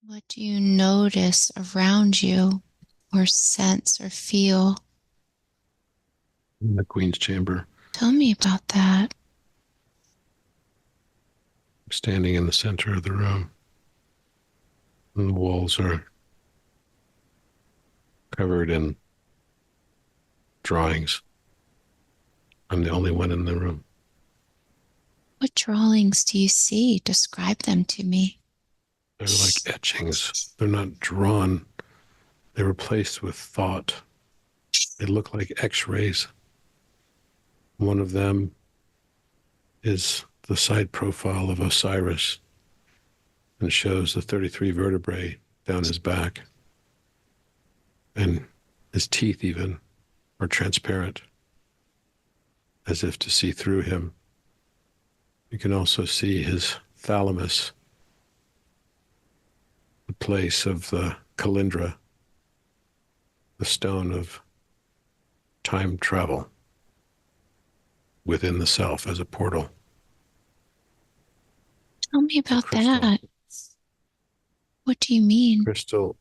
What do you notice around you or sense or feel? In the Queen's chamber, Tell me about that. standing in the center of the room. And the walls are covered in drawings. I'm the only one in the room. What drawings do you see? Describe them to me. They're like etchings. They're not drawn. They were placed with thought. They look like x-rays. One of them is the side profile of Osiris and shows the 33 vertebrae down his back. And his teeth even are transparent, as if to see through him. You can also see his thalamus, the place of the Calendra, the stone of time travel within the self as a portal. Tell me The about crystal, that. What do you mean? crystal,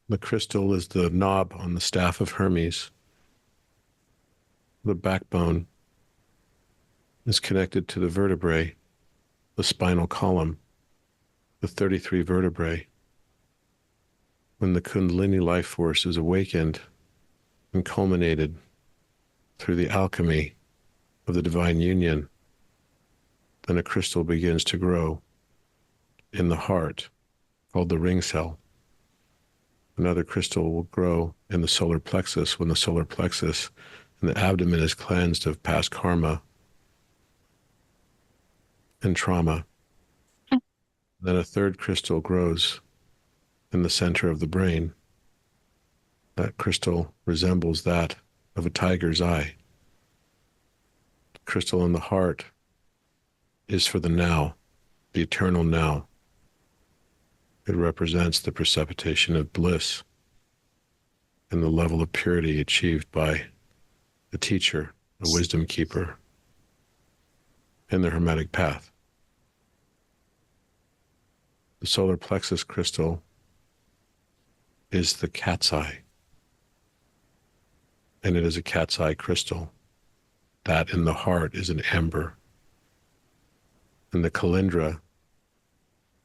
the crystal is the knob on the staff of Hermes. The backbone is connected to the vertebrae, the spinal column, the 33 vertebrae. When the Kundalini life force is awakened and culminated through the alchemy of the divine union, then a crystal begins to grow in the heart called the ring cell. Another crystal will grow in the solar plexus when the solar plexus and the abdomen is cleansed of past karma and trauma. Then a third crystal grows in the center of the brain. That crystal resembles that of a tiger's eye. The crystal in the heart is for the now, the eternal now. It represents the precipitation of bliss and the level of purity achieved by a teacher, a wisdom keeper in the Hermetic path. The solar plexus crystal is the cat's eye, and it is a cat's eye crystal. That in the heart is an amber. And the Calendra,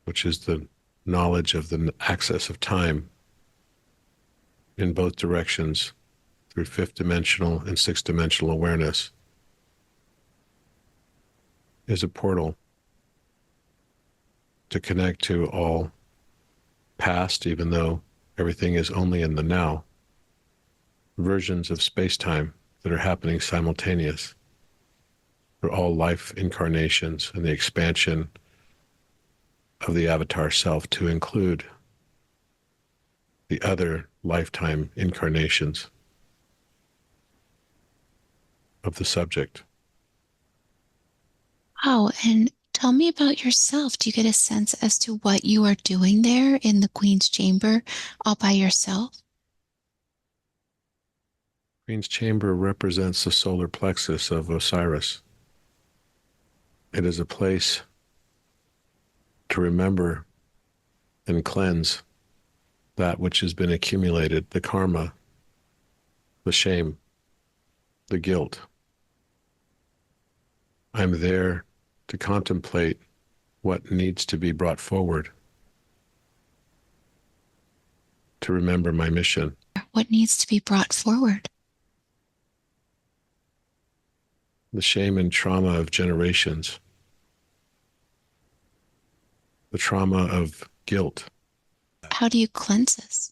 which is the knowledge of the access of time in both directions through fifth dimensional and sixth dimensional awareness, is a portal to connect to all past, even though everything is only in the now, versions of space-time that are happening simultaneous for all life incarnations and the expansion of the avatar self to include the other lifetime incarnations of the subject. Wow. And tell me about yourself. Do you get a sense as to what you are doing there in the Queen's chamber all by yourself? Queen's chamber represents the solar plexus of Osiris. It is a place to remember and cleanse that which has been accumulated, the karma, the shame, the guilt. I'm there to contemplate what needs to be brought forward, to remember my mission. What needs to be brought forward? The shame and trauma of generations, the trauma of guilt How do you cleanse this?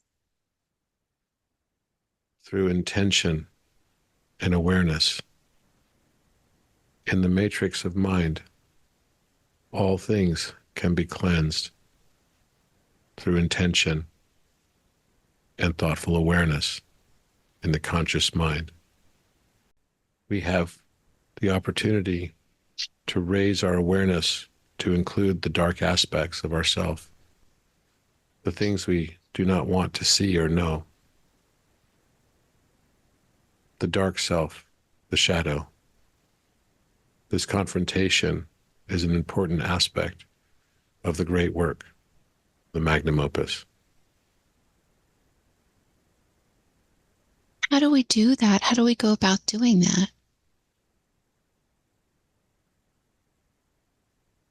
through intention and awareness. In the matrix of mind, all things can be cleansed through intention and thoughtful awareness in the conscious mind. We have the opportunity to raise our awareness to include the dark aspects of ourself, the things we do not want to see or know, the dark self, the shadow. This confrontation is an important aspect of the great work. the magnum opus. How do we do that? How do we go about doing that?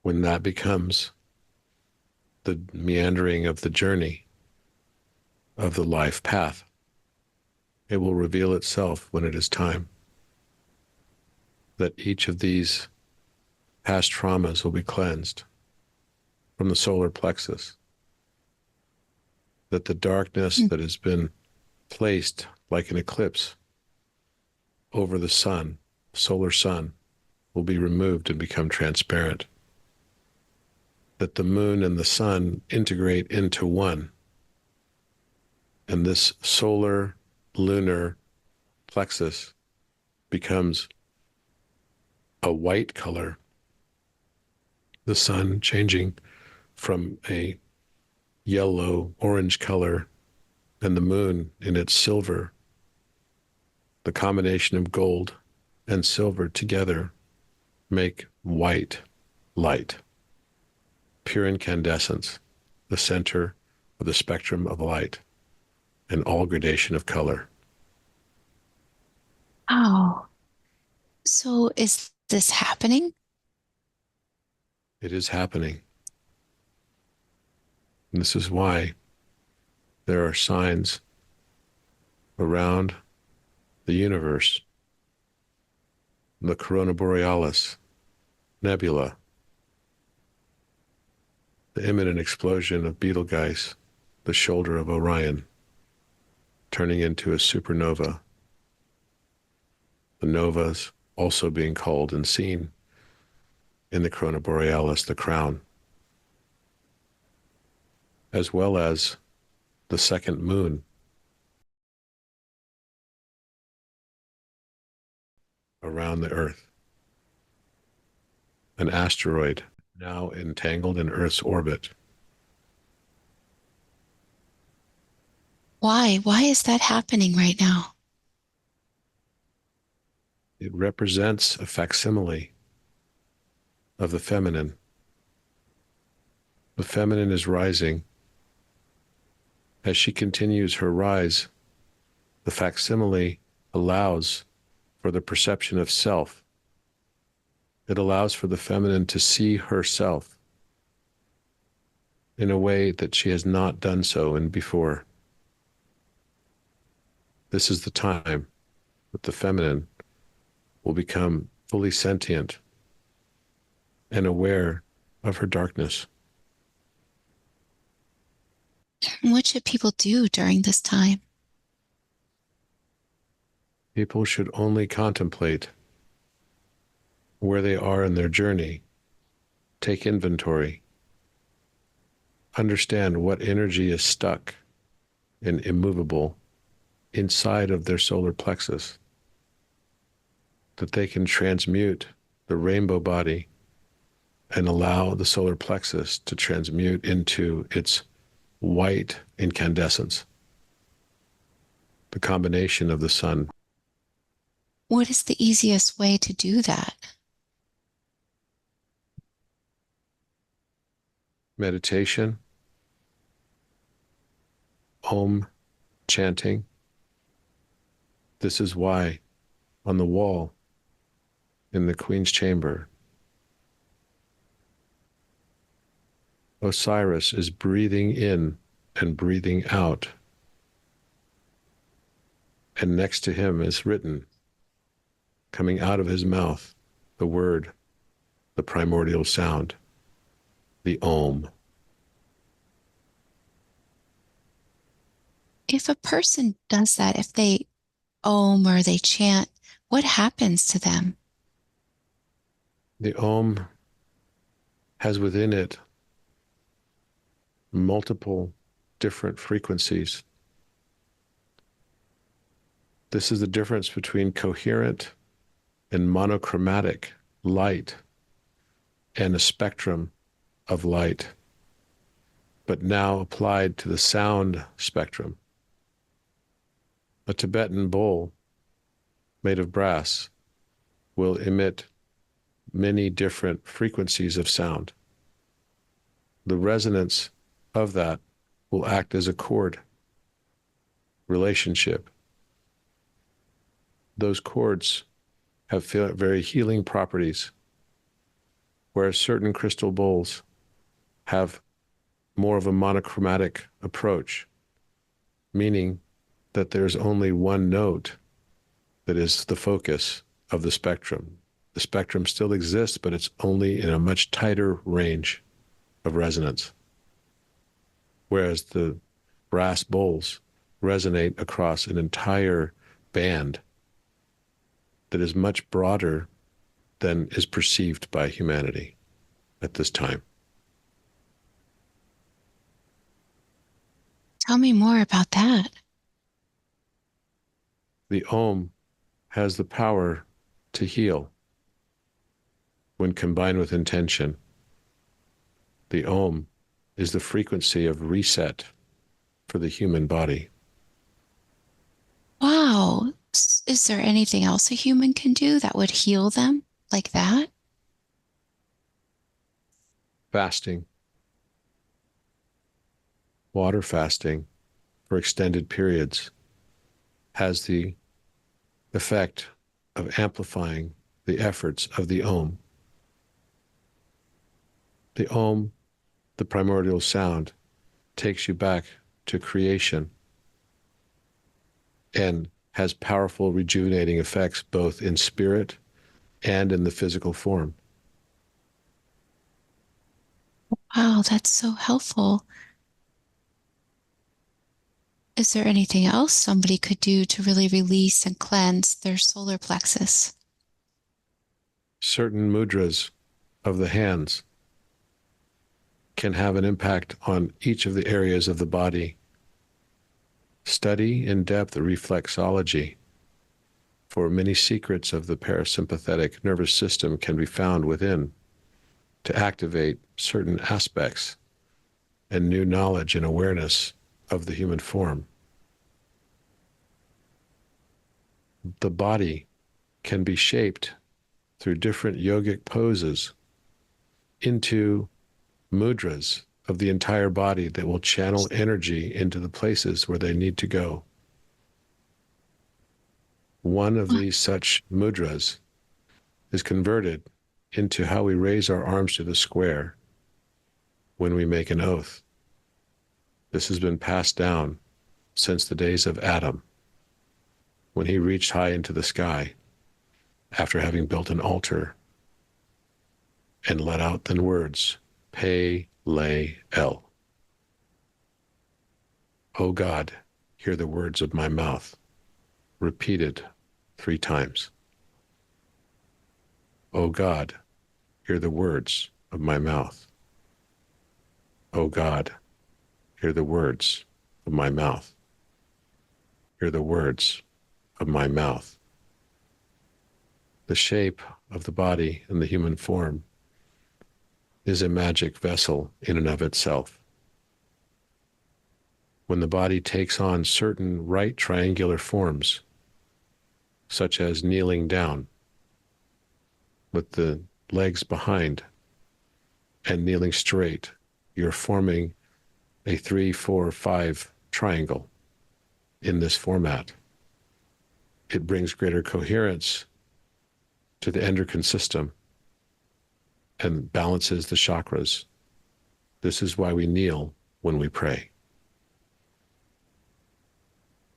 When that becomes the meandering of the journey of the life path, it will reveal itself when it is time. That each of these past traumas will be cleansed from the solar plexus. That the darkness Hmm. that has been placed like an eclipse over the sun, solar sun, will be removed and become transparent. That the moon and the sun integrate into one. And this solar lunar plexus becomes a white color, the sun changing from a yellow orange color, and the moon in its silver. The combination of gold and silver together make white light, pure incandescence, the center of the spectrum of light and all gradation of color. Oh, so is this happening? It is happening. And this is why there are signs around the universe, the Corona Borealis nebula, the imminent explosion of Betelgeuse, the shoulder of Orion, turning into a supernova. The novas also being called and seen in the Corona Borealis, the crown, as well as the second moon around the Earth, an asteroid now entangled in Earth's orbit. Why? Why is that happening right now? It represents a facsimile of the feminine. The feminine is rising. As she continues her rise, the facsimile allows for the perception of self. It allows for the feminine to see herself in a way that she has not done so in before. This is the time that the feminine will become fully sentient and aware of her darkness. What should people do during this time? People should only contemplate where they are in their journey, take inventory, understand what energy is stuck and immovable inside of their solar plexus, that they can transmute the rainbow body and allow the solar plexus to transmute into its white incandescence, the combination of the sun. What is the easiest way to do that? Meditation, Om chanting. This is why on the wall in the Queen's chamber, Osiris is breathing in and breathing out. And next to him is written, coming out of his mouth, the word, the primordial sound, the Om. If a person does that, if they om or they chant, what happens to them? The Om has within it multiple different frequencies. This is the difference between coherent and monochromatic light and a spectrum of light, but now applied to the sound spectrum. A Tibetan bowl made of brass will emit many different frequencies of sound. The resonance of that will act as a cord relationship. Those cords have very healing properties, whereas certain crystal bowls have more of a monochromatic approach, meaning that there's only one note that is the focus of the spectrum. The spectrum still exists, but it's only in a much tighter range of resonance. Whereas the brass bowls resonate across an entire band that is much broader than is perceived by humanity at this time. Tell me more about that. The Om has the power to heal when combined with intention. The Om is the frequency of reset for the human body. Wow. Is there anything else a human can do that would heal them like that? Fasting, water fasting for extended periods has the effect of amplifying the efforts of the Om. The Om, the primordial sound, takes you back to creation and has powerful rejuvenating effects both in spirit and in the physical form. Wow, that's so helpful. Is there anything else somebody could do to really release and cleanse their solar plexus? Certain mudras of the hands can have an impact on each of the areas of the body. Study in depth reflexology, for many secrets of the parasympathetic nervous system can be found within to activate certain aspects and new knowledge and awareness of the human form. The body can be shaped through different yogic poses into mudras of the entire body that will channel energy into the places where they need to go. One of these such mudras is converted into how we raise our arms to the square when we make an oath. This has been passed down since the days of Adam, when he reached high into the sky after having built an altar and let out the words, Pei Le El. O God, hear the words of my mouth, repeated 3 times. O God, hear the words of my mouth. O God, hear the words of my mouth. Hear the words of my mouth. The shape of the body and the human form is a magic vessel in and of itself. When the body takes on certain right triangular forms, such as kneeling down with the legs behind and kneeling straight, you're forming a 3, 4, 5 triangle in this format. It brings greater coherence to the endocrine system and balances the chakras. This is why we kneel when we pray.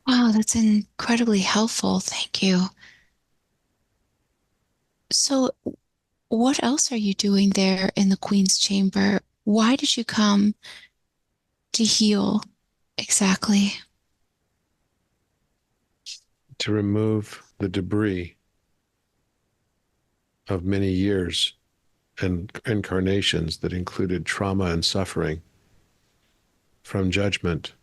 Wow, that's incredibly helpful. Thank you. So, what else are you doing there in the Queen's Chamber? Why did you come to heal exactly? To remove the debris of many years and incarnations that included trauma and suffering from judgment.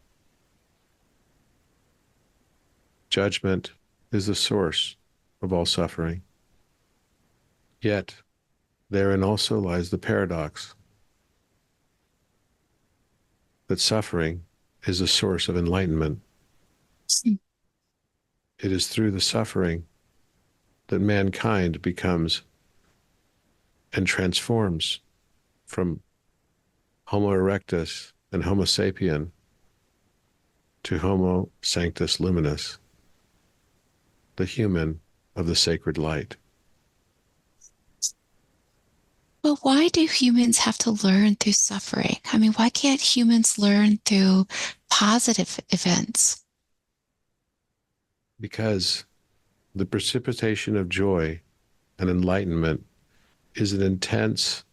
Judgment is the source of all suffering. Yet, therein also lies the paradox that suffering is a source of enlightenment. It is through the suffering that mankind becomes and transforms from Homo erectus and Homo sapien to Homo sanctus luminus, the human of the sacred light. But why do humans have to learn through suffering? I mean, why can't humans learn through positive events? Because the precipitation of joy and enlightenment is an intense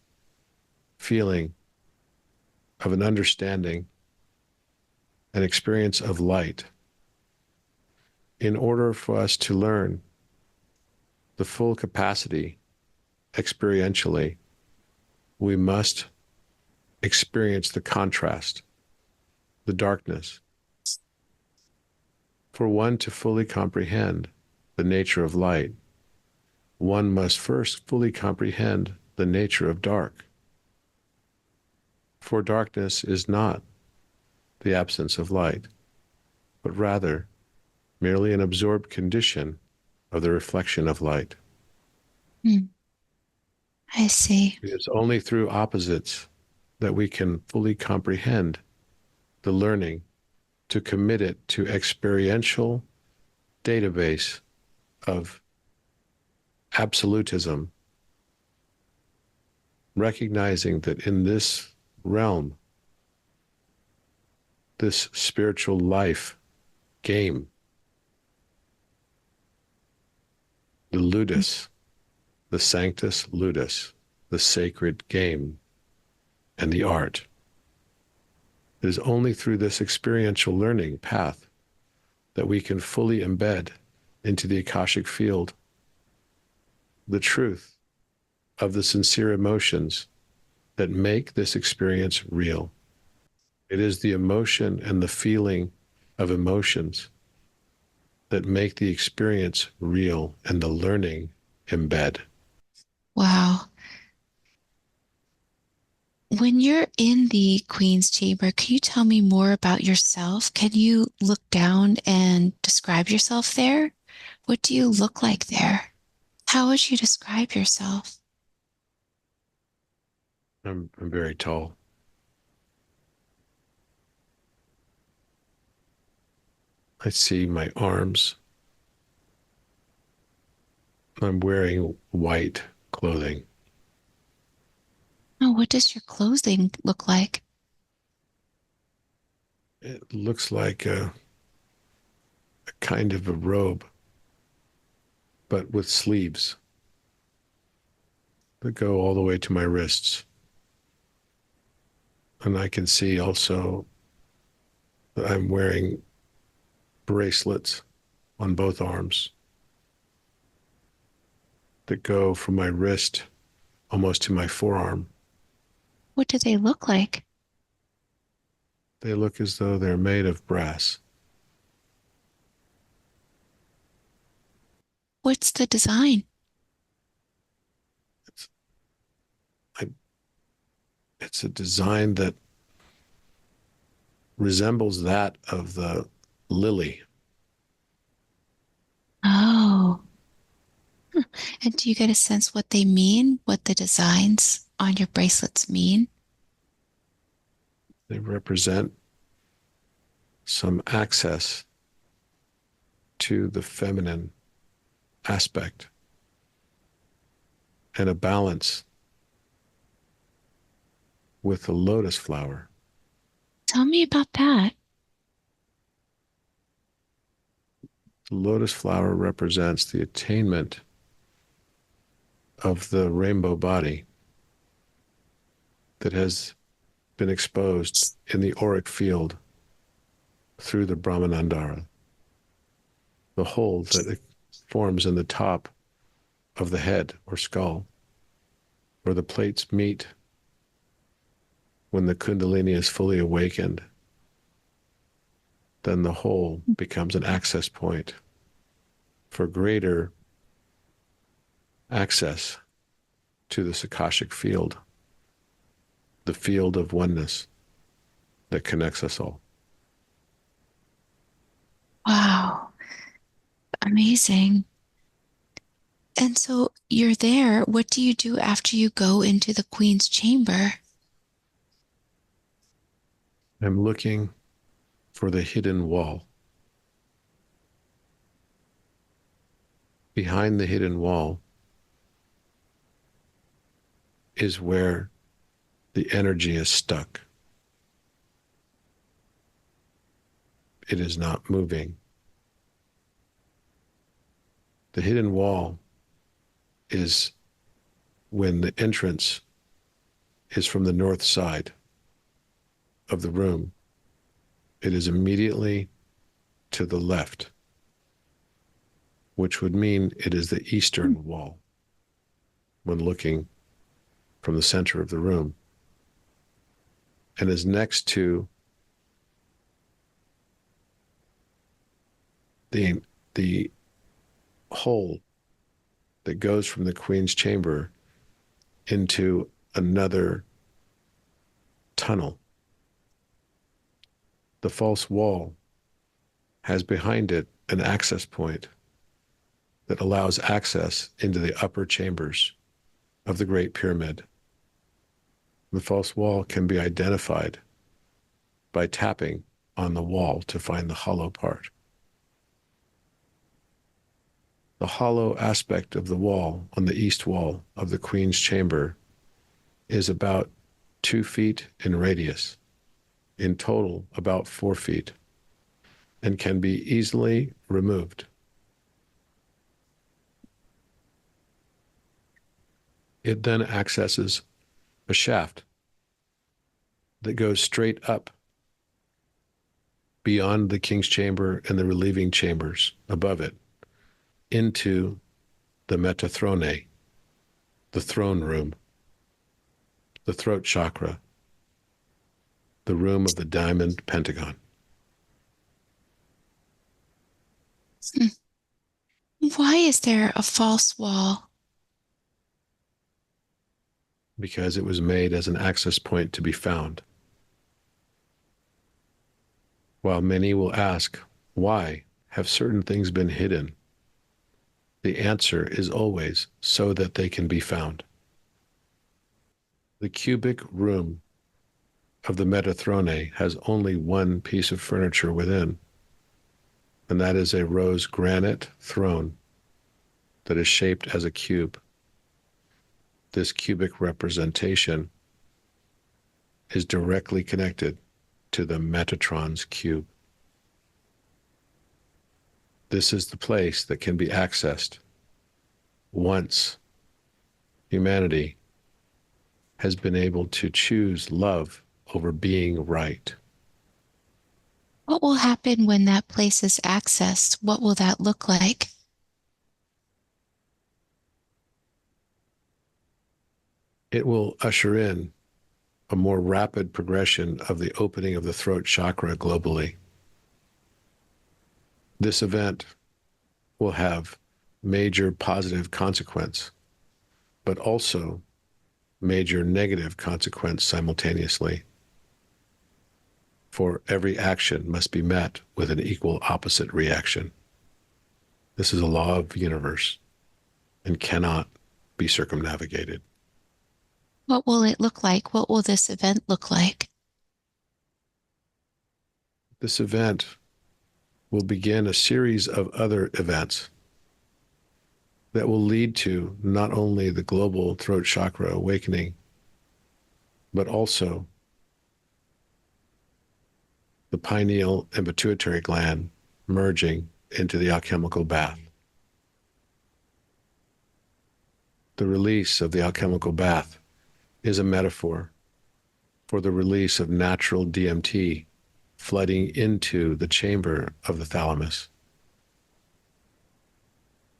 feeling of an understanding, an experience of light. In order for us to learn the full capacity experientially, we must experience the contrast, the darkness. For one to fully comprehend the nature of light, one must first fully comprehend the nature of dark. For darkness is not the absence of light, but rather merely an absorbed condition of the reflection of light. Hmm, I see. It is only through opposites that we can fully comprehend the learning to commit it to experiential database of absolutism, recognizing that in this realm, this spiritual life game, the ludus, the sanctus ludus, the sacred game, and the art. It is only through this experiential learning path that we can fully embed into the Akashic field the truth of the sincere emotions that make this experience real. It is the emotion and the feeling of emotions that make the experience real and the learning embed. Wow. When you're in the Queen's Chamber, can you tell me more about yourself? Can you look down and describe yourself there? What do you look like there? How would you describe yourself? I'm very tall. I see my arms. I'm wearing white clothing. Oh, what does your clothing look like? It looks like a kind of a robe, but with sleeves that go all the way to my wrists. And I can see also that I'm wearing bracelets on both arms that go from my wrist almost to my forearm. What do they look like? They look as though they're made of brass. What's the design? It's, I, it's a design that resembles that of the lily. Oh, and do you get a sense what they mean? What the designs on your bracelets mean? They represent some access to the feminine aspect and a balance with the lotus flower. Tell me about that. The lotus flower represents the attainment of the rainbow body that has been exposed in the auric field through the Brahmanandara, the hole that it forms in the top of the head or skull, where the plates meet when the Kundalini is fully awakened. Then the hole becomes an access point for greater access to the Akashic field, the field of oneness that connects us all. Wow, amazing. And so you're there. What do you do after you go into the Queen's chamber? I'm looking for the hidden wall. Behind the hidden wall is where the energy is stuck. It is not moving. The hidden wall is when the entrance is from the north side of the room. It is immediately to the left, which would mean it is the eastern wall when looking from the center of the room, and is next to the hole that goes from the Queen's chamber into another tunnel. The false wall has behind it an access point that allows access into the upper chambers of the Great Pyramid. The false wall can be identified by tapping on the wall to find the hollow part. The hollow aspect of the wall on the east wall of the Queen's chamber is about 2 feet in radius, in total about 4 feet, and can be easily removed. It then accesses a shaft that goes straight up beyond the king's chamber and the relieving chambers above it into the Metatron, the throne room, the throat chakra, the room of the diamond pentagon. Why is there a false wall? Because it was made as an access point to be found. While many will ask, why have certain things been hidden? The answer is always so that they can be found. The cubic room of the Metatron has only one piece of furniture within, and that is a rose granite throne that is shaped as a cube. This cubic representation is directly connected to the Metatron's cube. This is the place that can be accessed once humanity has been able to choose love over being right. What will happen when that place is accessed? What will that look like? It will usher in a more rapid progression of the opening of the throat chakra globally. This event will have major positive consequence, but also major negative consequence simultaneously. For every action must be met with an equal opposite reaction. This is a law of the universe and cannot be circumnavigated. What will it look like? What will this event look like? This event will begin a series of other events that will lead to not only the global throat chakra awakening, but also the pineal and pituitary gland merging into the alchemical bath. The release of the alchemical bath is a metaphor for the release of natural DMT flooding into the chamber of the thalamus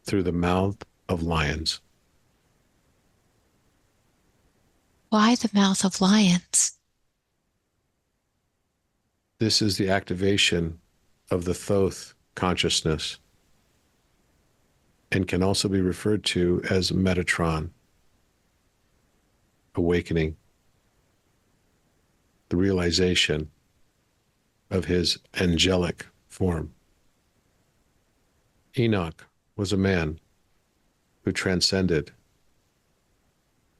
through the mouth of lions. Why the mouth of lions? This is the activation of the Thoth consciousness and can also be referred to as Metatron, awakening, the realization of his angelic form. Enoch was a man who transcended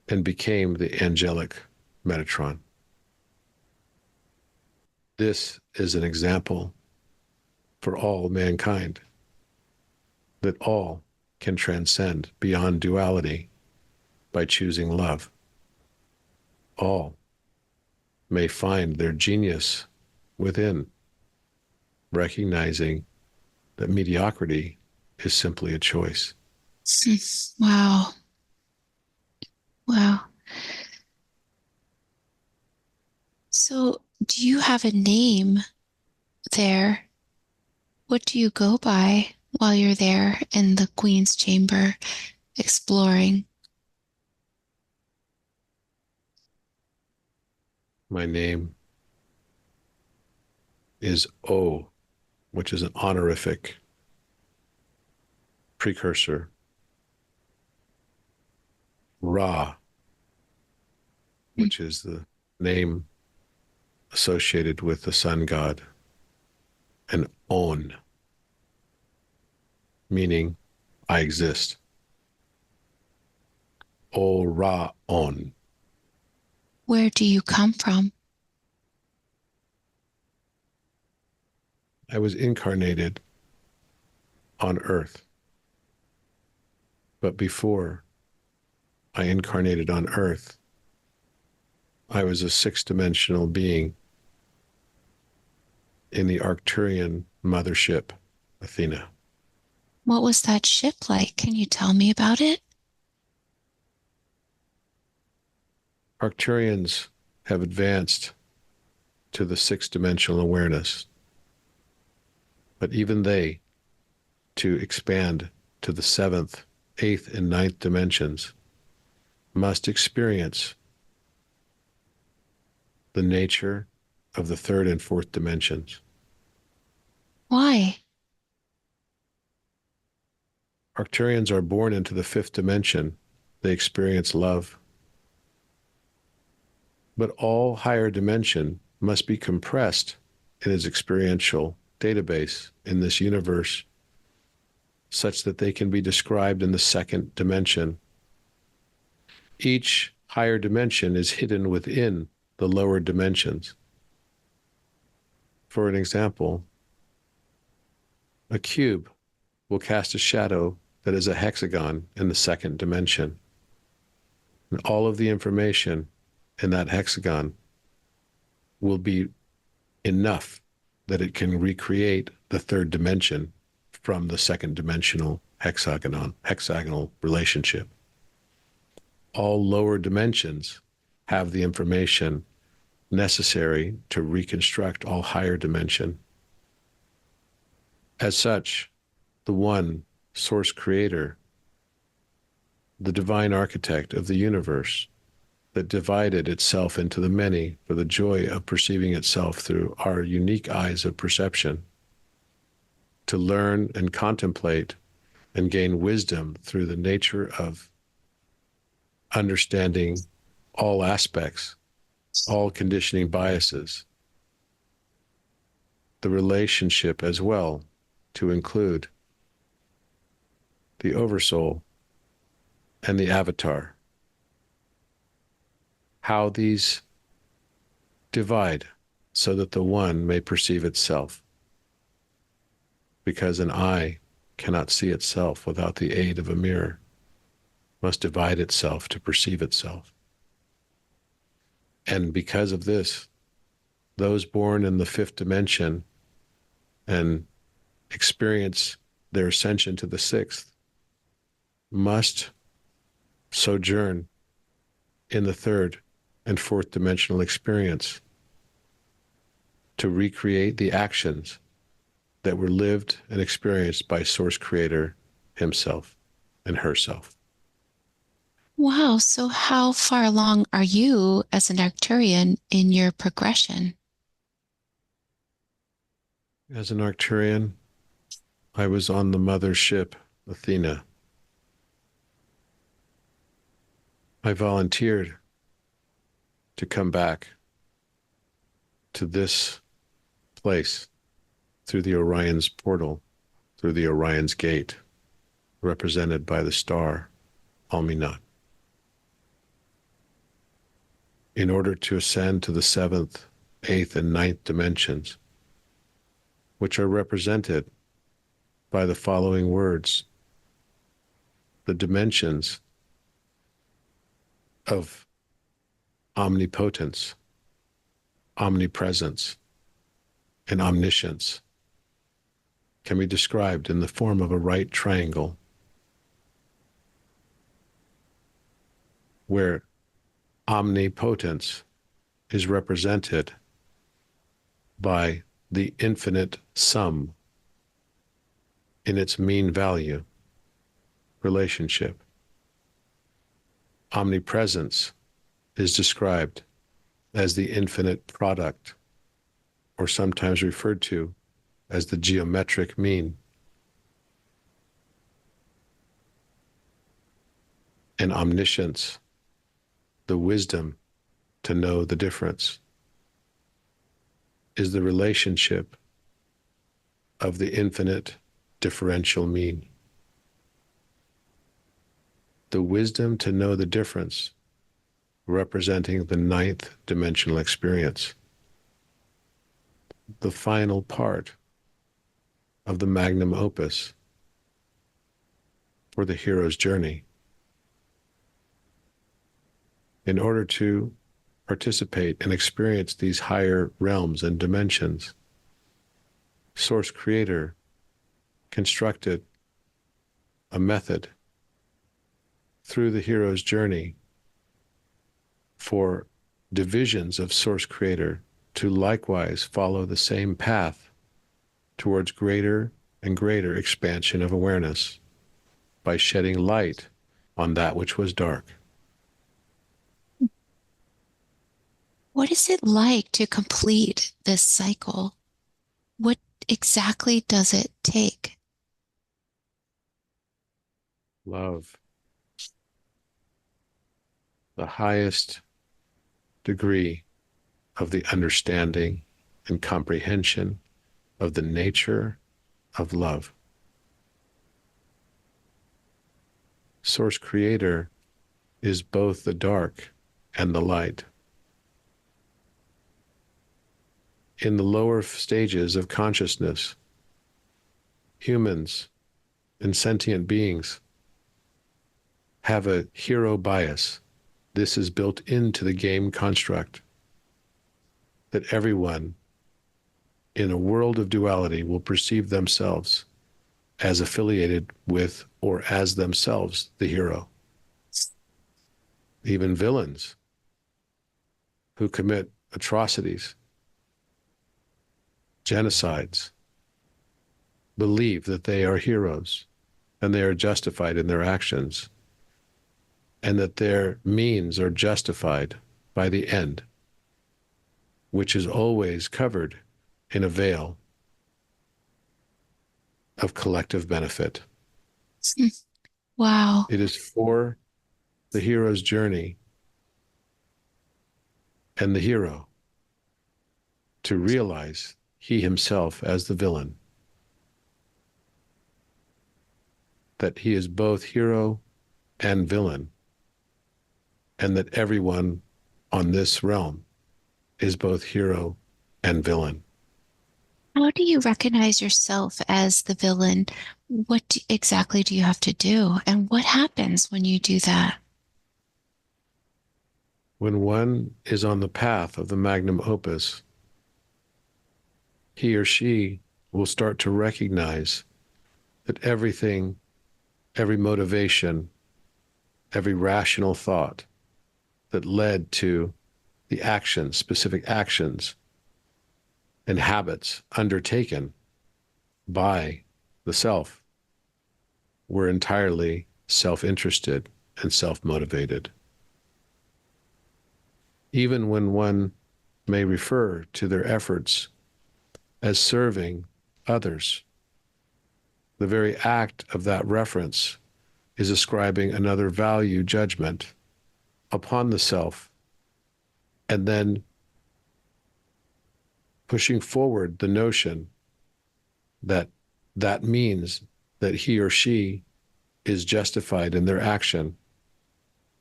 and became the angelic Metatron. This is an example for all mankind, that all can transcend beyond duality by choosing love. All may find their genius within, recognizing that mediocrity is simply a choice. Wow. Wow. So, do you have a name there? What do you go by while you're there in the Queen's Chamber exploring? My name is O, which is an honorific precursor. Ra, which is the name associated with the sun god. And On, meaning I exist. O Ra On. Where do you come from? I was incarnated on Earth. But before I incarnated on Earth, I was a six-dimensional being in the Arcturian mothership, Athena. What was that ship like? Can you tell me about it? Arcturians have advanced to the six-dimensional awareness, but even they, to expand to the seventh, eighth, and ninth dimensions, must experience the nature of the third and fourth dimensions. Why? Arcturians are born into the fifth dimension. They experience love. But all higher dimension must be compressed in its experiential database in this universe, such that they can be described in the second dimension. Each higher dimension is hidden within the lower dimensions. For an example, a cube will cast a shadow that is a hexagon in the second dimension. And all of the information in that hexagon will be enough that it can recreate the third dimension from the second dimensional hexagonal relationship. All lower dimensions have the information necessary to reconstruct all higher dimension. As such, the one source creator, the divine architect of the universe that divided itself into the many for the joy of perceiving itself through our unique eyes of perception, to learn and contemplate and gain wisdom through the nature of understanding all aspects, all conditioning biases, the relationship as well, to include the oversoul and the avatar, how these divide so that the one may perceive itself, because an eye cannot see itself without the aid of a mirror, must divide itself to perceive itself. And because of this, those born in the fifth dimension and experience their ascension to the sixth must sojourn in the third and fourth dimensional experience to recreate the actions that were lived and experienced by Source Creator himself and herself. Wow. So, how far along are you as an Arcturian in your progression? As an Arcturian, I was on the mother ship, Athena. I volunteered to come back to this place through the Orion's portal, through the Orion's gate, represented by the star Alminat, in order to ascend to the seventh eighth, and ninth dimensions, which are represented by the following words: the dimensions of omnipotence, omnipresence, and omniscience can be described in the form of a right triangle, where omnipotence is represented by the infinite sum in its mean value relationship. Omnipresence is described as the infinite product, or sometimes referred to as the geometric mean. And omniscience, the wisdom to know the difference, is the relationship of the infinite differential mean. The wisdom to know the difference, representing the ninth dimensional experience, the final part of the magnum opus for the hero's journey. In order to participate and experience these higher realms and dimensions, Source Creator constructed a method through the hero's journey for divisions of Source Creator to likewise follow the same path towards greater and greater expansion of awareness by shedding light on that which was dark. What is it like to complete this cycle? What exactly does it take? Love, the highest degree of the understanding and comprehension of the nature of love. Source Creator is both the dark and the light. In the lower stages of consciousness, humans and sentient beings have a hero bias. This is built into the game construct, that everyone in a world of duality will perceive themselves as affiliated with or as themselves the hero. Even villains who commit atrocities, genocides, believe that they are heroes and they are justified in their actions, and that their means are justified by the end, which is always covered in a veil of collective benefit. Wow. It is for the hero's journey and the hero to realize he himself as the villain, that he is both hero and villain, and that everyone on this realm is both hero and villain. How do you recognize yourself as the villain? What exactly do you have to do? And what happens when you do that? When one is on the path of the magnum opus, he or she will start to recognize that everything, every motivation, every rational thought that led to the actions, specific actions and habits undertaken by the self, were entirely self-interested and self-motivated. Even when one may refer to their efforts as serving others, the very act of that reference is ascribing another value judgment upon the self, and then pushing forward the notion that that means that he or she is justified in their action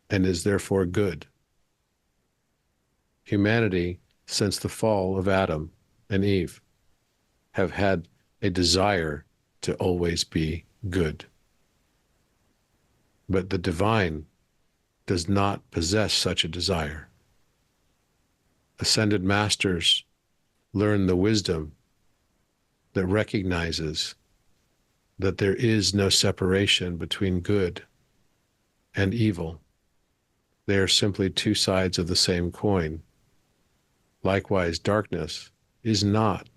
and is therefore good. Humanity since the fall of Adam and Eve, have had a desire to always be good. But the divine does not possess such a desire. Ascended masters learn the wisdom that recognizes that there is no separation between good and evil. They are simply two sides of the same coin. Likewise, darkness is not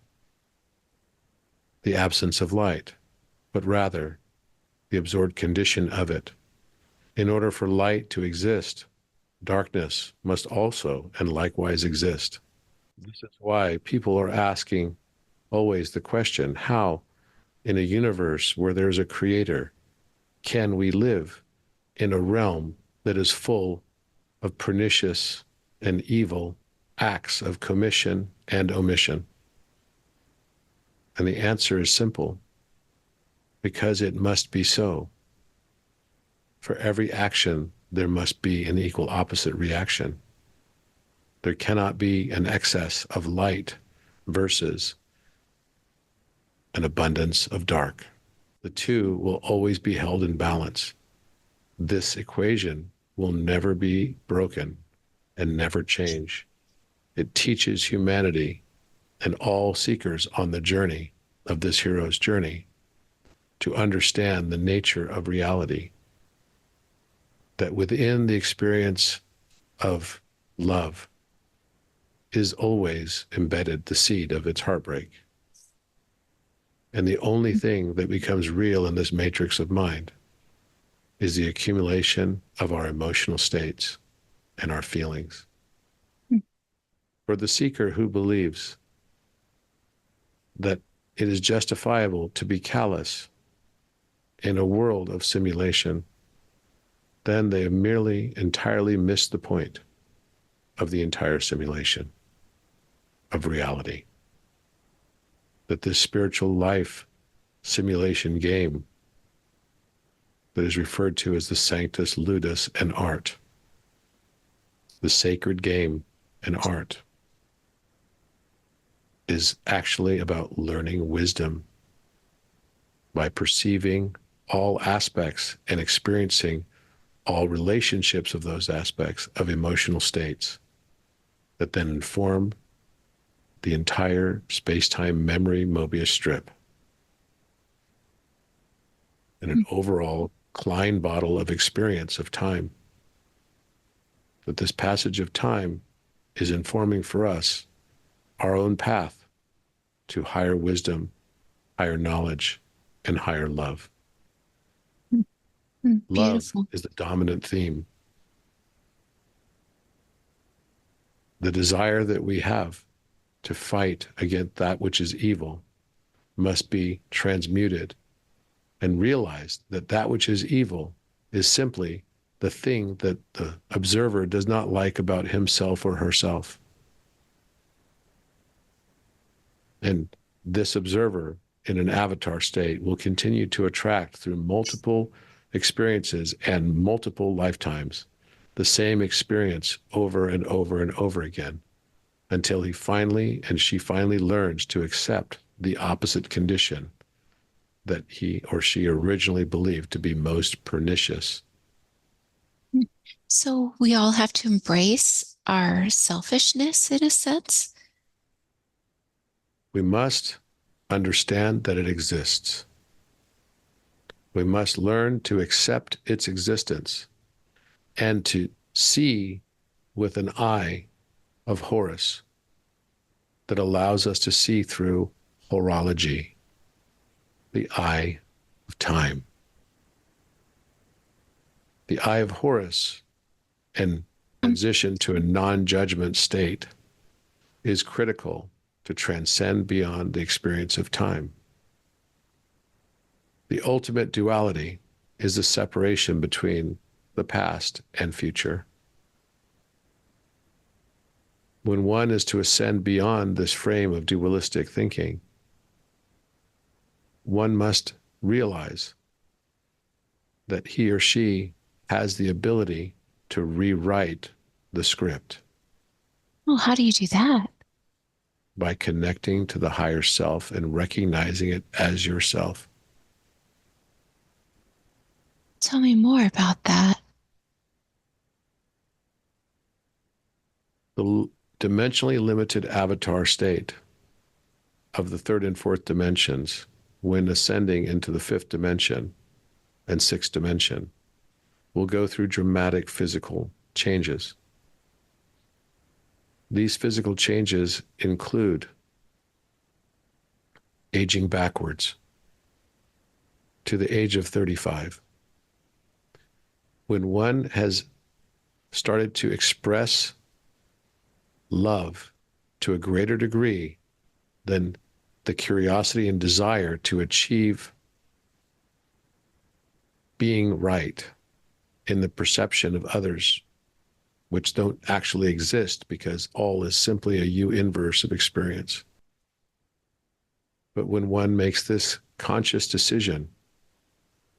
the absence of light, but rather the absorbed condition of it. In order for light to exist, darkness must also and likewise exist. This is why people are asking always the question, how, in a universe where there's a creator, can we live in a realm that is full of pernicious and evil acts of commission and omission? And the answer is simple: because it must be so. For every action, there must be an equal opposite reaction. There cannot be an excess of light versus an abundance of dark. The two will always be held in balance. This equation will never be broken and never change. It teaches humanity and all seekers on the journey of this hero's journey to understand the nature of reality, that within the experience of love is always embedded the seed of its heartbreak. And the only thing that becomes real in this matrix of mind is the accumulation of our emotional states and our feelings. For the seeker who believes that it is justifiable to be callous in a world of simulation, then they have merely entirely missed the point of the entire simulation of reality. That this spiritual life simulation game that is referred to as the sanctus ludus and art, the sacred game and art, is actually about learning wisdom by perceiving all aspects and experiencing all relationships of those aspects of emotional states that then inform the entire space-time memory Mobius strip and an overall Klein bottle of experience of time. That this passage of time is informing for us our own path to higher wisdom, higher knowledge, and higher love. Love Beautiful. is the dominant theme. The desire that we have to fight against that which is evil must be transmuted and realized that that which is evil is simply the thing that the observer does not like about himself or herself. And this observer in an avatar state will continue to attract through multiple experiences and multiple lifetimes the same experience over and over and over again until he finally and she finally learns to accept the opposite condition that he or she originally believed to be most pernicious. So we all have to embrace our selfishness in a sense. We must understand that it exists. We must learn to accept its existence and to see with an eye of Horus that allows us to see through horology, the eye of time. The eye of Horus and transition to a non-judgment state is critical to transcend beyond the experience of time. The ultimate duality is the separation between the past and future. When one is to ascend beyond this frame of dualistic thinking, one must realize that he or she has the ability to rewrite the script. Oh, how do you do that? by connecting to the higher self and recognizing it as yourself. Tell me more about that. The dimensionally limited avatar state of the third and fourth dimensions, when ascending into the fifth dimension and sixth dimension, will go through dramatic physical changes. These physical changes include aging backwards to the age of 35. When one has started to express love to a greater degree than the curiosity and desire to achieve being right in the perception of others, which don't actually exist because all is simply a U inverse of experience. But when one makes this conscious decision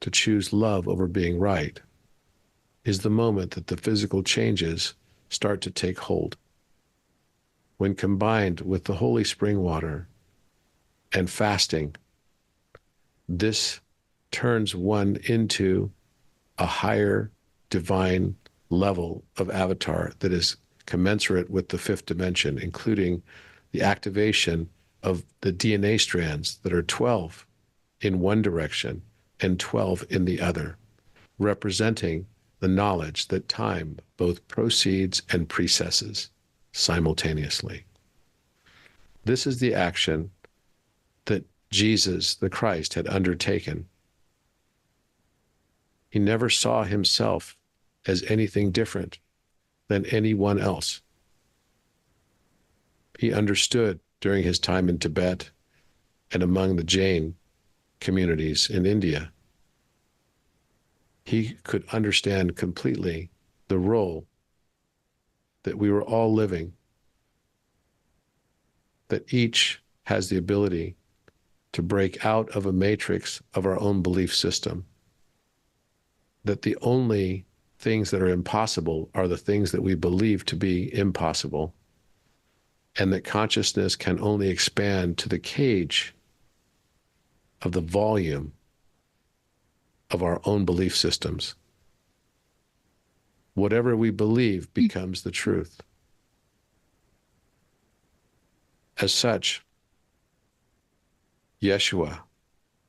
to choose love over being right, is the moment that the physical changes start to take hold. When combined with the holy spring water and fasting, this turns one into a higher divine level of avatar that is commensurate with the fifth dimension, including the activation of the DNA strands that are 12 in one direction and 12 in the other, representing the knowledge that time both proceeds and precesses simultaneously. This is the action that Jesus, the Christ, had undertaken. He never saw himself as anything different than anyone else. He understood during his time in Tibet and among the Jain communities in India. He could understand completely the role that we were all living, that each has the ability to break out of a matrix of our own belief system, that the only things that are impossible are the things that we believe to be impossible, and that consciousness can only expand to the cage of the volume of our own belief systems. Whatever we believe becomes the truth. As such, Yeshua,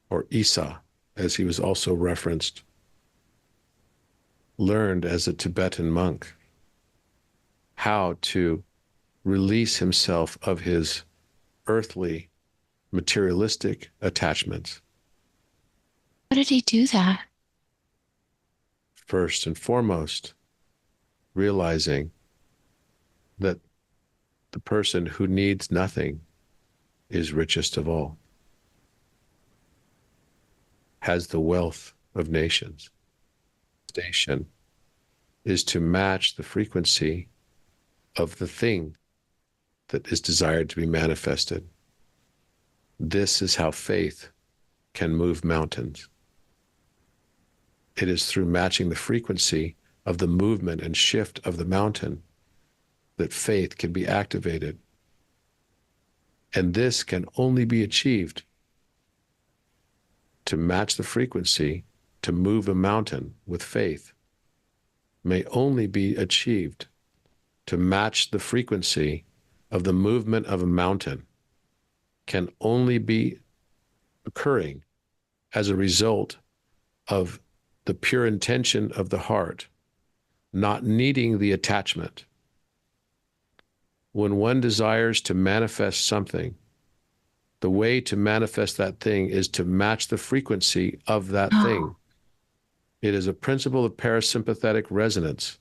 or Isa, as he was also referenced, learned as a Tibetan monk how to release himself of his earthly, materialistic attachments. How did he do that? First and foremost, realizing that the person who needs nothing is richest of all, has the wealth of nations. Station is to match the frequency of the thing that is desired to be manifested. This is how faith can move mountains. It is through matching the frequency of the movement and shift of the mountain that faith can be activated. And this can only be achieved to match the frequency, to move a mountain with faith, may only be achieved to match the frequency of the movement of a mountain, can only be occurring as a result of the pure intention of the heart, not needing the attachment. When one desires to manifest something, the way to manifest that thing is to match the frequency of that thing. It is a principle of parasympathetic resonance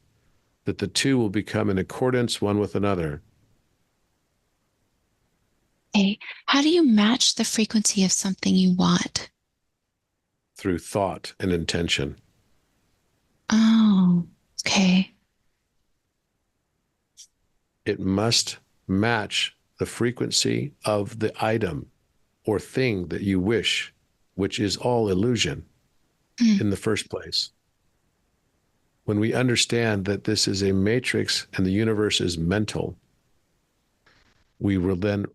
that the two will become in accordance one with another. Okay. How do you match the frequency of something you want? Through thought and intention. Oh, okay. It must match the frequency of the item or thing that you wish, which is all illusion in the first place. When we understand that this is a matrix and the universe is mental, we will then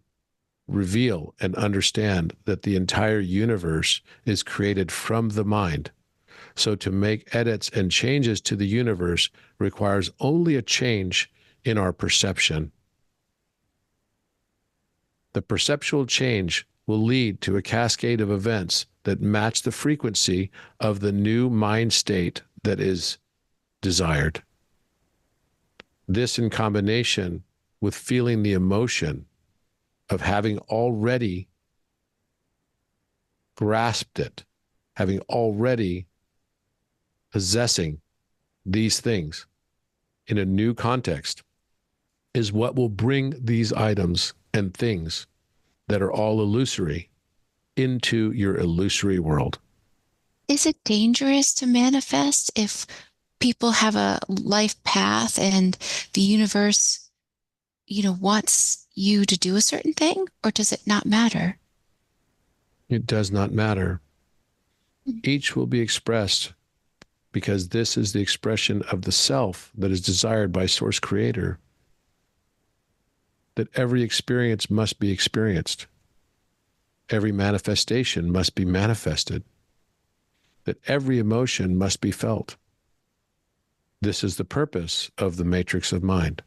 reveal and understand that the entire universe is created from the mind. So to make edits and changes to the universe requires only a change in our perception. The perceptual change will lead to a cascade of events that match the frequency of the new mind state that is desired. This, in combination with feeling the emotion of having already grasped it, having already possessing these things in a new context, is what will bring these items and things that are all illusory into your illusory world. Is it dangerous to manifest if people have a life path and the universe, wants you to do a certain thing, or does it not matter? It does not matter. Each will be expressed because this is the expression of the self that is desired by Source Creator. That every experience must be experienced. Every manifestation must be manifested. That every emotion must be felt. This is the purpose of the matrix of mind.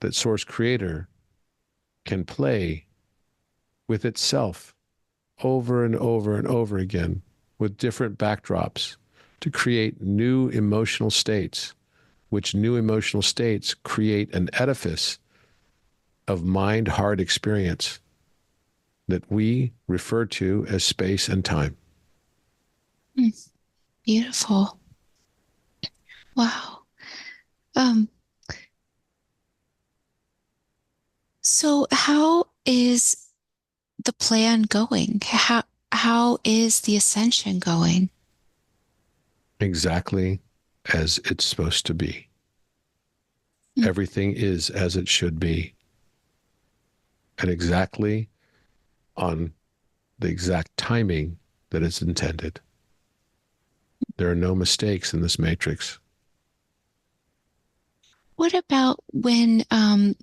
That Source Creator can play with itself over and over and over again with different backdrops to create new emotional states, which new emotional states create an edifice of mind-heart experience that we refer to as space and time. Beautiful. Wow. So how is the plan going? How is the ascension going? Exactly as it's supposed to be. Everything is as it should be. And exactly on the exact timing that is intended. There are no mistakes in this matrix. What about when um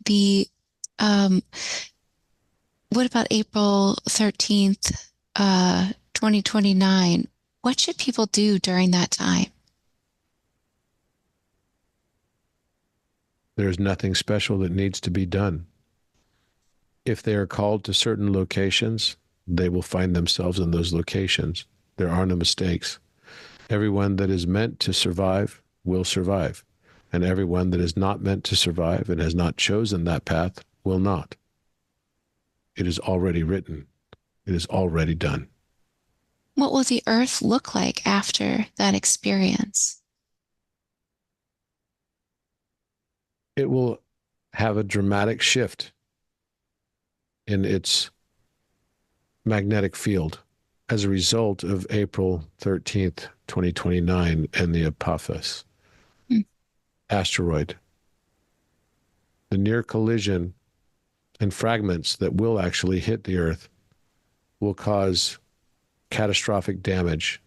what about April 13th, 2029? What should people do during that time? There's nothing special that needs to be done. If they are called to certain locations, they will find themselves in those locations. There are no mistakes. Everyone that is meant to survive will survive. And everyone that is not meant to survive and has not chosen that path will not. It is already written. It is already done. What will the earth look like after that experience? It will have a dramatic shift in its magnetic field as a result of April 13th, 2029, and the Apophis asteroid. The near collision and fragments that will actually hit the Earth will cause catastrophic damage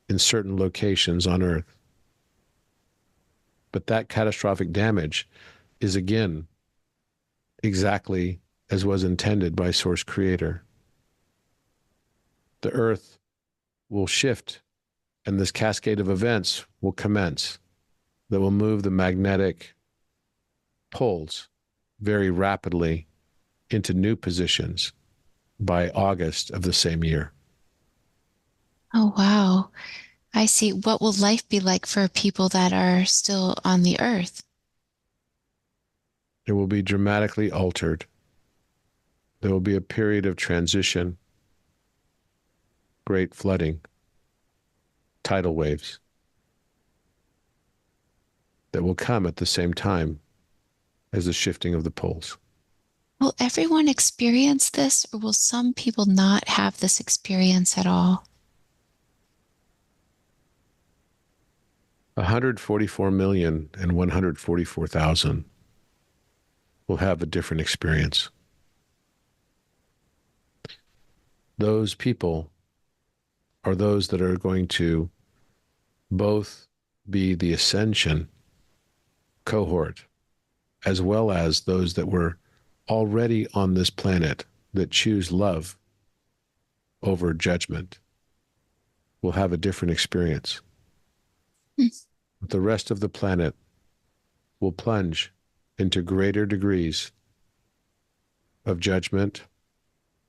in certain locations on Earth. But that catastrophic damage is again exactly as was intended by Source Creator. The Earth will shift and this cascade of events will commence that will move the magnetic poles very rapidly into new positions by August of the same year. Oh, wow. I see. What will life be like for people that are still on the earth? It will be dramatically altered. There will be a period of transition, great flooding, tidal waves that will come at the same time as the shifting of the poles. Will everyone experience this, or will some people not have this experience at all? 144,144,000 will have a different experience. Those people are those that are going to both be the Ascension cohort, as well as those that were already on this planet that choose love over judgment will have a different experience. The rest of the planet will plunge into greater degrees of judgment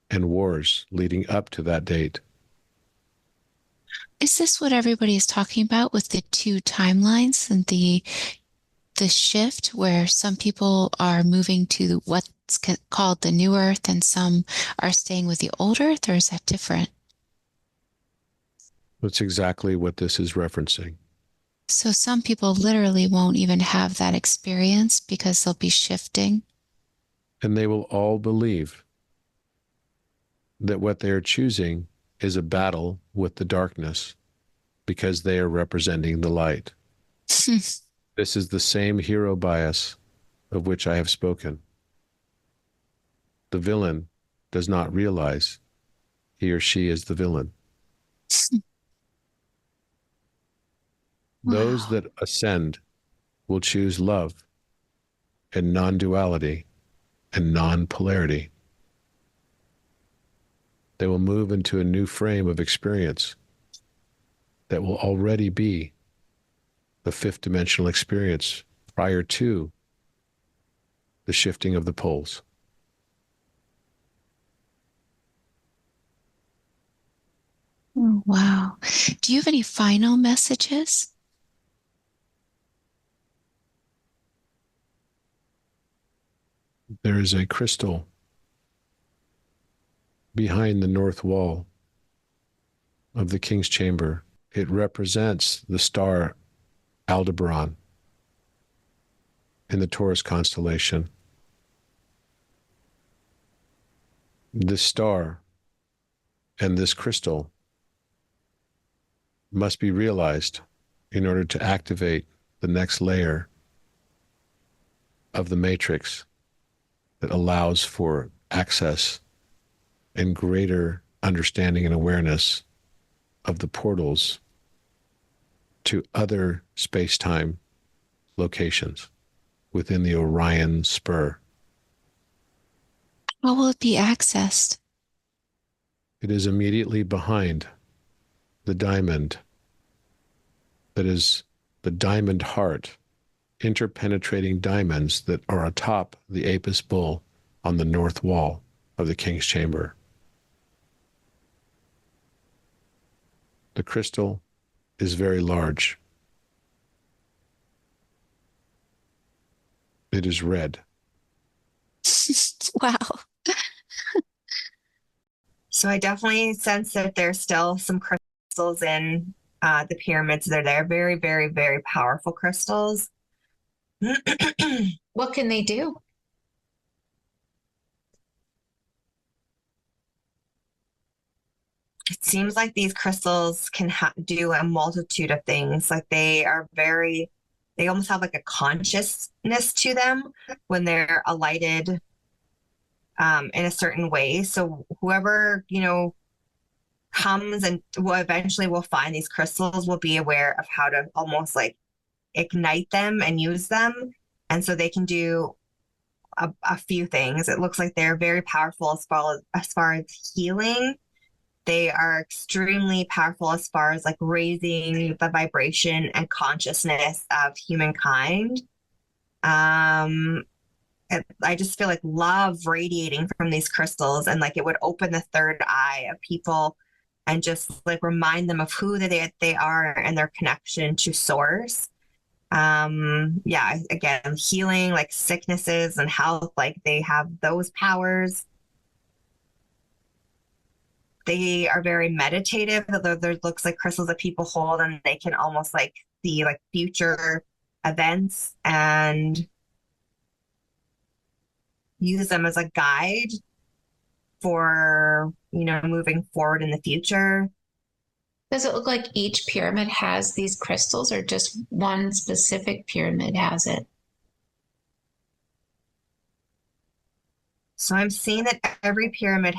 and wars leading up to that date. Is this what everybody is talking about with the two timelines and the shift where some people are moving to what's called the new earth and some are staying with the old earth, or is that different? That's exactly what this is referencing. So some people literally won't even have that experience because they'll be shifting. And they will all believe that what they are choosing is a battle with the darkness because they are representing the light. This is the same hero bias of which I have spoken. The villain does not realize he or she is the villain. Wow. Those that ascend will choose love and non-duality and non-polarity. They will move into a new frame of experience that will already be the fifth dimensional experience prior to the shifting of the poles. Oh, wow. Do you have any final messages? There is a crystal behind the north wall of the king's chamber. It represents the star Aldebaran in the Taurus constellation. This star and this crystal must be realized in order to activate the next layer of the matrix that allows for access and greater understanding and awareness of the portals to other space-time locations within the Orion spur. How will it be accessed? It is immediately behind the diamond that is the diamond heart, interpenetrating diamonds that are atop the Apis bull on the north wall of the king's chamber. The crystal is very large. It is red. Wow. So I definitely sense that there's still some crystals in the pyramids. They're very, very, very powerful crystals. What can they do? It seems like these crystals can do a multitude of things. Like they almost have like a consciousness to them when they're alighted in a certain way. So whoever, comes and will eventually will find these crystals will be aware of how to almost like ignite them and use them. And so they can do a few things. It looks like they're very powerful as far as healing. They are extremely powerful as far as like raising the vibration and consciousness of humankind. I just feel like love radiating from these crystals, and like it would open the third eye of people and just like remind them of who they are and their connection to source. Yeah, again, healing like sicknesses and health, like they have those powers. They are very meditative. There looks like crystals that people hold and they can almost like see like future events and use them as a guide for, moving forward in the future. Does it look like each pyramid has these crystals, or just one specific pyramid has it? So I'm seeing that every pyramid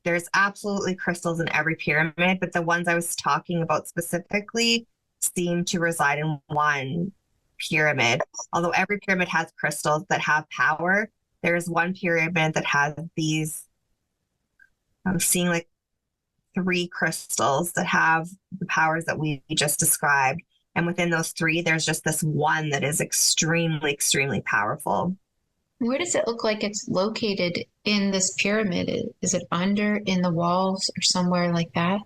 there's absolutely crystals in every pyramid, but the ones I was talking about specifically seem to reside in one pyramid. Although every pyramid has crystals that have power, there's one pyramid that has these, I'm seeing like 3 crystals that have the powers that we just described. And within those 3, there's just this one that is extremely, extremely powerful. Where does it look like it's located in this pyramid? Is it under, in the walls, or somewhere like that?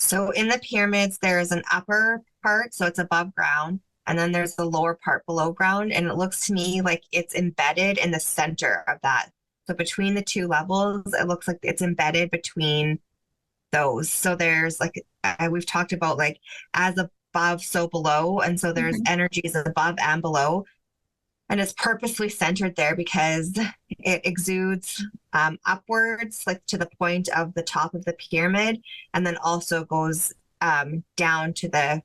So in the pyramids, there's an upper part, so it's above ground, and then there's the lower part below ground. And it looks to me like it's embedded in the center of that. So between the 2 levels, it looks like it's embedded between those. So there's like, we've talked about like as above, so below. And so there's energies above and below. And it's purposely centered there because it exudes upwards, like to the point of the top of the pyramid, and then also goes down to the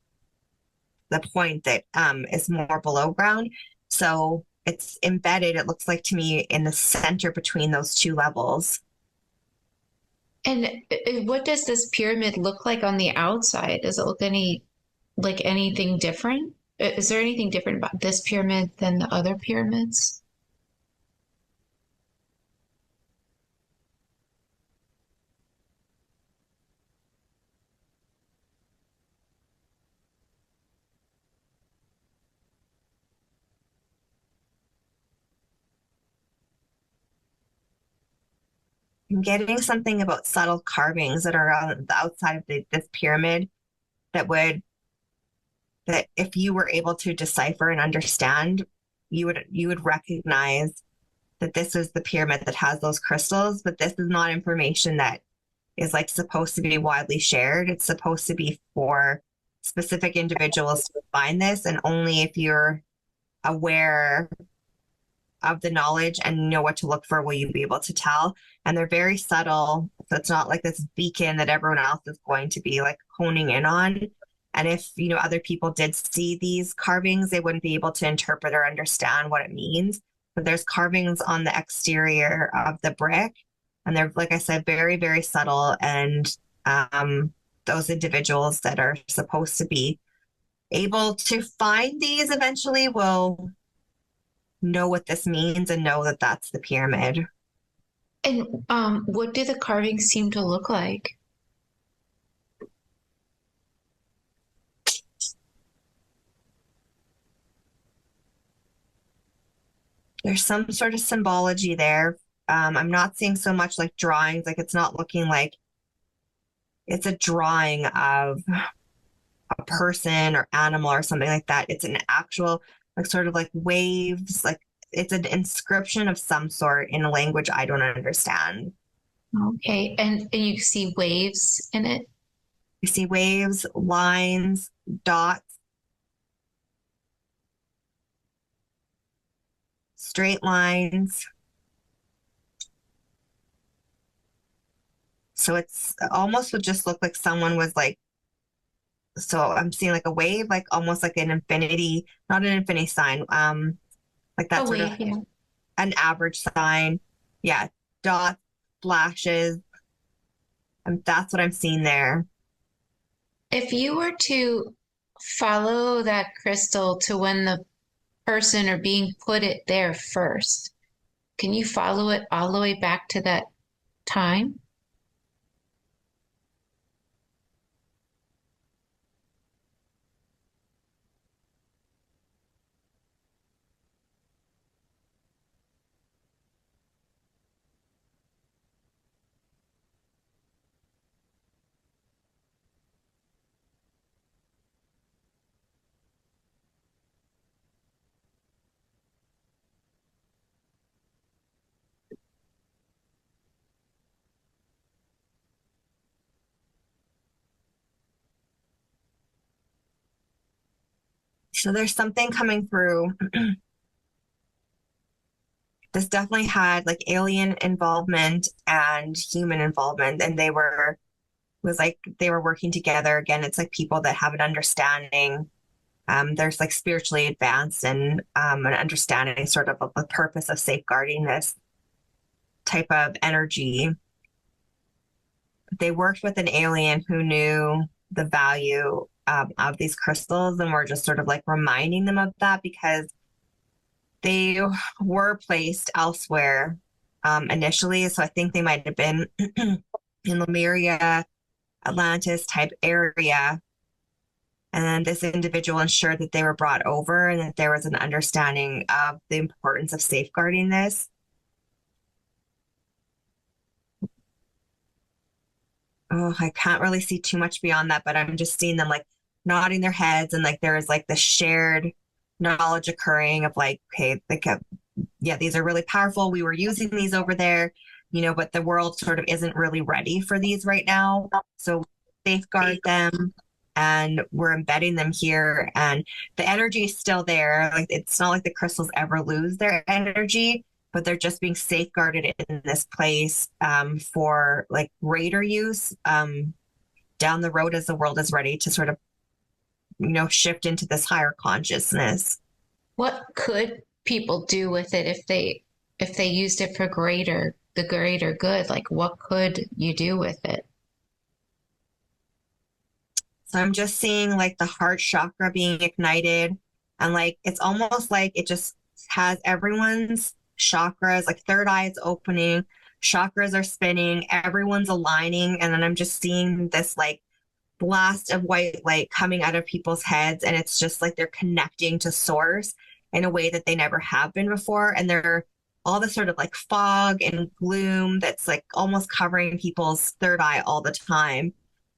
point that is more below ground. So it's embedded, it looks like to me, in the center between those 2 levels. And what does this pyramid look like on the outside? Does it look like anything different? Is there anything different about this pyramid than the other pyramids? I'm getting something about subtle carvings that are on the outside of this pyramid that if you were able to decipher and understand, you would recognize that this is the pyramid that has those crystals. But this is not information that is like supposed to be widely shared. It's supposed to be for specific individuals to find this, and only if you're aware of the knowledge and know what to look for will you be able to tell. And they're very subtle, so it's not like this beacon that everyone else is going to be like honing in on. And if other people did see these carvings, they wouldn't be able to interpret or understand what it means. But there's carvings on the exterior of the brick, and they're, like I said, very, very subtle. And those individuals that are supposed to be able to find these eventually will know what this means and know that that's the pyramid. And what do the carvings seem to look like? There's some sort of symbology there. I'm not seeing so much like drawings. Like, it's not looking like it's a drawing of a person or animal or something like that. It's an actual, like, sort of like waves, like it's an inscription of some sort in a language I don't understand. Okay, and you see waves in it? You see waves, lines, dots, straight lines. So it's almost would just look like someone was like, so I'm seeing like a wave, like almost like an infinity, not an infinity sign, like that sort of Yeah. an average sign. Yeah, dots, flashes, and that's what I'm seeing there. If you were to follow that crystal to when the person or being put it there first, can you follow it all the way back to that time? So there's something coming through. This definitely had like alien involvement and human involvement, and they were working together. Again, it's like people that have an understanding. There's like spiritually advanced and an understanding sort of the purpose of safeguarding this type of energy. They worked with an alien who knew the value of these crystals, and we're just sort of like reminding them of that because they were placed elsewhere initially. So I think they might have been in Lemuria, Atlantis type area. And then this individual ensured that they were brought over and that there was an understanding of the importance of safeguarding this. Oh, I can't really see too much beyond that, but I'm just seeing them like nodding their heads, and like there is like the shared knowledge occurring of like, okay, like, yeah, these are really powerful. We were using these over there, but the world sort of isn't really ready for these right now. So safeguard them, and we're embedding them here, and the energy is still there. Like it's not like the crystals ever lose their energy, but they're just being safeguarded in this place for like greater use down the road as the world is ready to sort of, shift into this higher consciousness. What could people do with it if they used it for the greater good? Like what could you do with it? So I'm just seeing like the heart chakra being ignited, and like it's almost like it just has everyone's chakras, like third eye is opening, chakras are spinning, everyone's aligning, and then I'm just seeing this like blast of white light coming out of people's heads, and it's just like they're connecting to source in a way that they never have been before, and they're all the sort of like fog and gloom that's like almost covering people's third eye all the time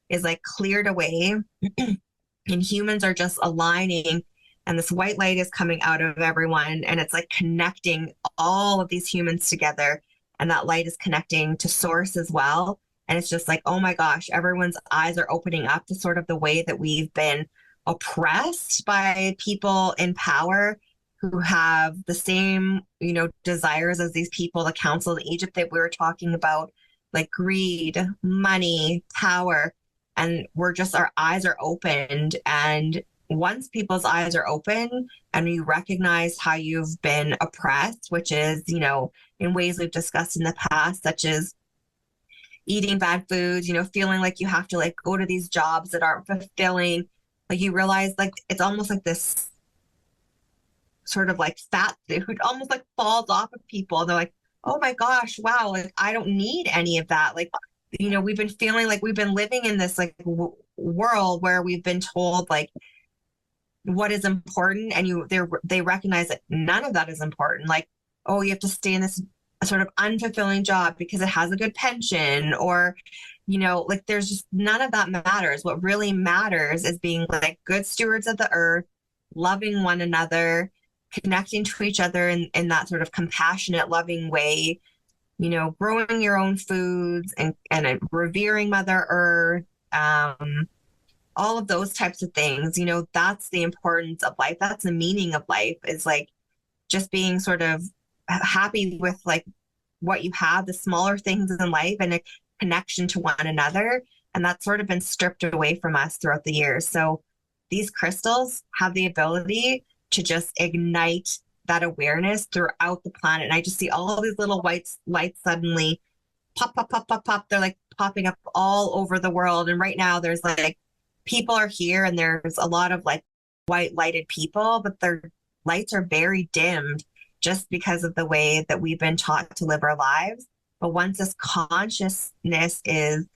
is like cleared away, and humans are just aligning, and this white light is coming out of everyone, and it's like connecting all of these humans together, and that light is connecting to source as well. And it's just like, oh my gosh, everyone's eyes are opening up to sort of the way that we've been oppressed by people in power who have the same, desires as these people, the Council of Egypt that we were talking about, like greed, money, power. And our eyes are opened. And once people's eyes are open and you recognize how you've been oppressed, which is, in ways we've discussed in the past, such as eating bad foods, feeling like you have to like go to these jobs that aren't fulfilling, like you realize like it's almost like this sort of like fat food almost like falls off of people. They're like, oh my gosh, wow, like I don't need any of that. Like, we've been feeling like we've been living in this like world where we've been told like what is important, and they recognize that none of that is important. Like, oh, you have to stay in this sort of unfulfilling job because it has a good pension, or like there's just none of that matters. What really matters is being like good stewards of the earth, loving one another, connecting to each other in that sort of compassionate, loving way, growing your own foods and revering Mother Earth, all of those types of things. That's the importance of life. That's the meaning of life, is like just being sort of happy with like what you have, the smaller things in life, and a connection to one another. And that's sort of been stripped away from us throughout the years. So these crystals have the ability to just ignite that awareness throughout the planet. And I just see all these little white lights suddenly pop, pop, pop, pop, pop. They're like popping up all over the world. And right now there's like people are here, and there's a lot of like white lighted people, but their lights are very dimmed just because of the way that we've been taught to live our lives. But once this consciousness is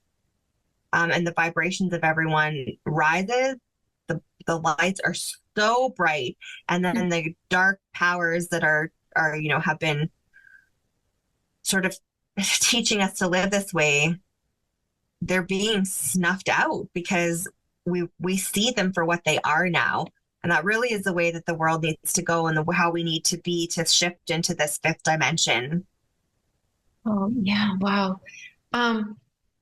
and the vibrations of everyone rises, the lights are so bright, and then the dark powers that are have been sort of teaching us to live this way, they're being snuffed out because we see them for what they are now. And that really is the way that the world needs to go, and how we need to be to shift into this fifth dimension. Oh yeah, wow.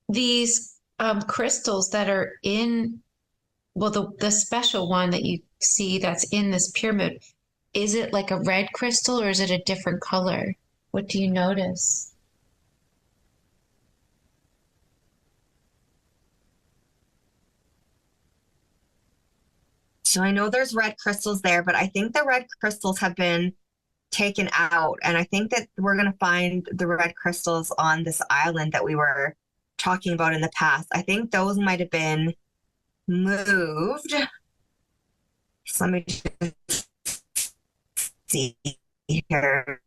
These crystals that are in, well, the special one that you see that's in this pyramid, is it like a red crystal or is it a different color? What do you notice? So I know there's red crystals there, but I think the red crystals have been taken out. And I think that we're going to find the red crystals on this island that we were talking about in the past. I think those might have been moved. So let me just see here.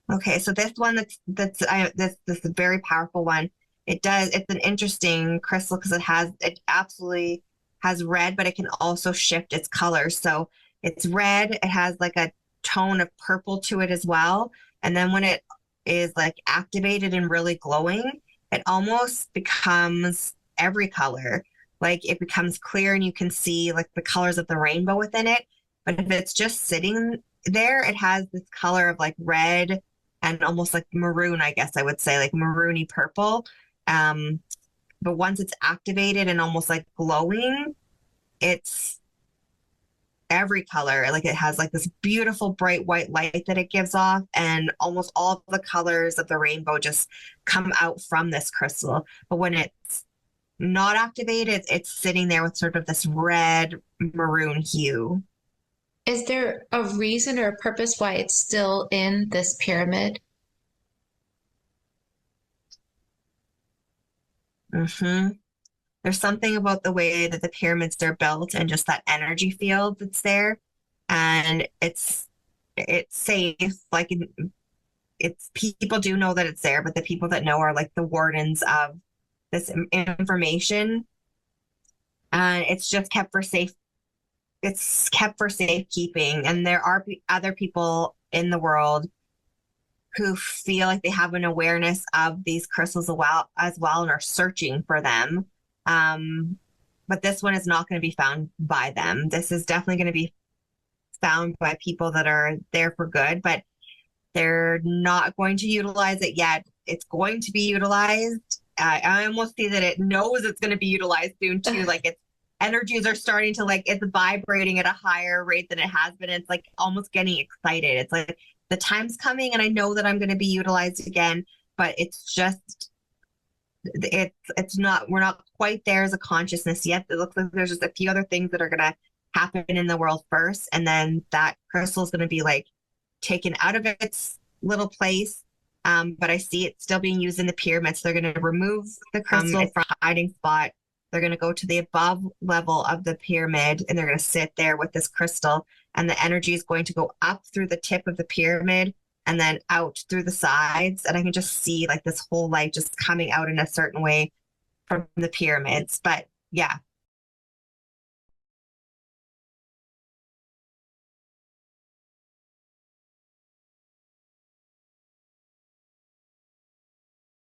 Okay, so this one this is a very powerful one. It's an interesting crystal because it absolutely has red, but it can also shift its color. So it's red, it has like a tone of purple to it as well. And then when it is like activated and really glowing, it almost becomes every color. Like it becomes clear and you can see like the colors of the rainbow within it. But if it's just sitting there, it has this color of like red and almost like maroon, I guess I would say, like maroony purple. But once it's activated and almost like glowing, it's every color. Like it has like this beautiful bright white light that it gives off, and almost all the colors of the rainbow just come out from this crystal. But when it's not activated, it's sitting there with sort of this red maroon hue. Is there a reason or a purpose why it's still in this pyramid? Mm-hmm. There's something about the way that the pyramids are built and just that energy field that's there. And it's safe. Like it's people do know that it's there, but the people that know are like the wardens of this information. And it's just kept for safe. It's kept for safekeeping. And there are other people in the world who feel like they have an awareness of these crystals as well and are searching for them. But this one is not going to be found by them. This is definitely going to be found by people that are there for good, but they're not going to utilize it yet. It's going to be utilized. I almost see that it knows it's going to be utilized soon too. Like its energies are starting to it's vibrating at a higher rate than it has been. It's like almost getting excited. It's like the time's coming and I know that I'm going to be utilized again, but it's just, it's not, we're not quite there as a consciousness yet. It looks like there's just a few other things that are going to happen in the world first. And then that crystal is going to be like taken out of its little place. But I see it still being used in the pyramids. They're going to remove the crystal from a hiding spot. They're going to go to the above level of the pyramid and they're going to sit there with this crystal, and the energy is going to go up through the tip of the pyramid and then out through the sides. And I can just see like this whole light just coming out in a certain way from the pyramids. But yeah,